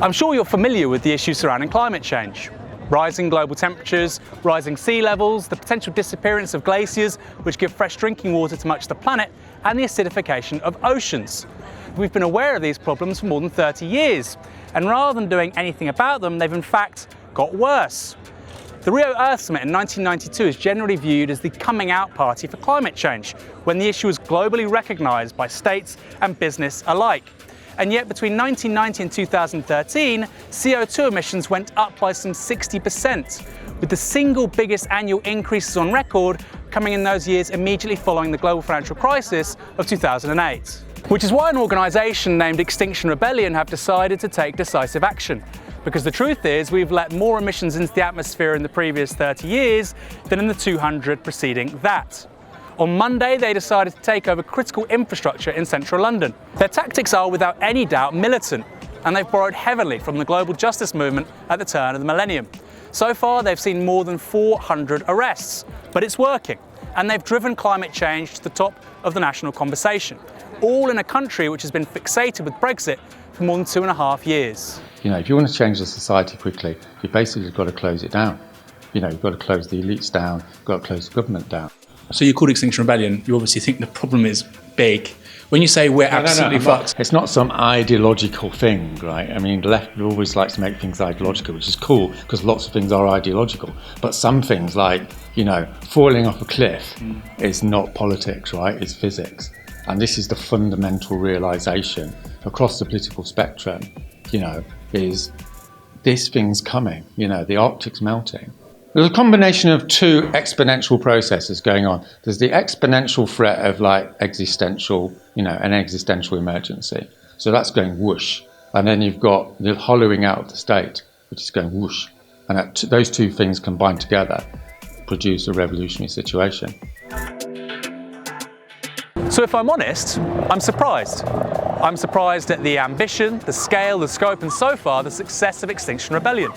I'm sure you're familiar with the issues surrounding climate change. Rising global temperatures, rising sea levels, the potential disappearance of glaciers, which give fresh drinking water to much of the planet, and the acidification of oceans. We've been aware of these problems for more than 30 years, and rather than doing anything about them, they've in fact got worse. The Rio Earth Summit in 1992 is generally viewed as the coming out party for climate change, when the issue was globally recognised by states and business alike. And yet between 1990 and 2013, CO2 emissions went up by some 60%, with the single biggest annual increases on record coming in those years immediately following the global financial crisis of 2008. Which is why an organisation named Extinction Rebellion have decided to take decisive action. Because the truth is, we've let more emissions into the atmosphere in the previous 30 years than in the 200 preceding that. On Monday, they decided to take over critical infrastructure in central London. Their tactics are without any doubt militant, and they've borrowed heavily from the global justice movement at the turn of the millennium. So far, they've seen more than 400 arrests, but it's working, and they've driven climate change to the top of the national conversation, all in a country which has been fixated with Brexit for more than 2.5 years. If you want to change the society quickly, you've basically got to close it down. You've got to close the elites down, you've got to close the government down. So you called Extinction Rebellion, you obviously think the problem is big. When you say we're absolutely fucked... It's not some ideological thing, right? I mean, the left always likes to make things ideological, which is cool, because lots of things are ideological. But some things like, falling off a cliff is not politics, right? It's physics. And this is the fundamental realisation across the political spectrum, is this thing's coming, the Arctic's melting. There's a combination of two exponential processes going on. There's the exponential threat of existential, an existential emergency. So that's going whoosh. And then you've got the hollowing out of the state, which is going whoosh. And those two things combined together produce a revolutionary situation. So if I'm honest, I'm surprised. I'm surprised at the ambition, the scale, the scope, and so far the success of Extinction Rebellion.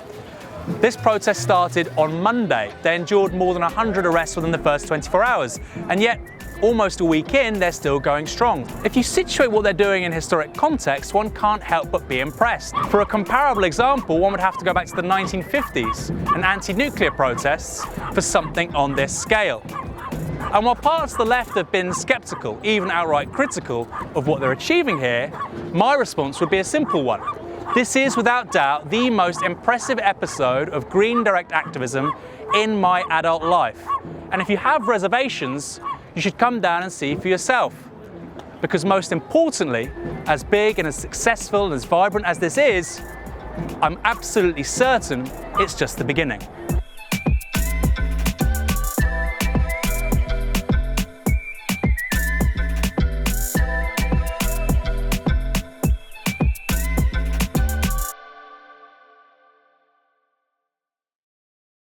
This protest started on Monday. They endured more than 100 arrests within the first 24 hours, and yet, almost a week in, they're still going strong. If you situate what they're doing in historic context, one can't help but be impressed. For a comparable example, one would have to go back to the 1950s and anti-nuclear protests for something on this scale. And while parts of the left have been sceptical, even outright critical, of what they're achieving here, my response would be a simple one. This is, without doubt, the most impressive episode of green direct activism in my adult life. And if you have reservations, you should come down and see for yourself. Because most importantly, as big and as successful and as vibrant as this is, I'm absolutely certain it's just the beginning.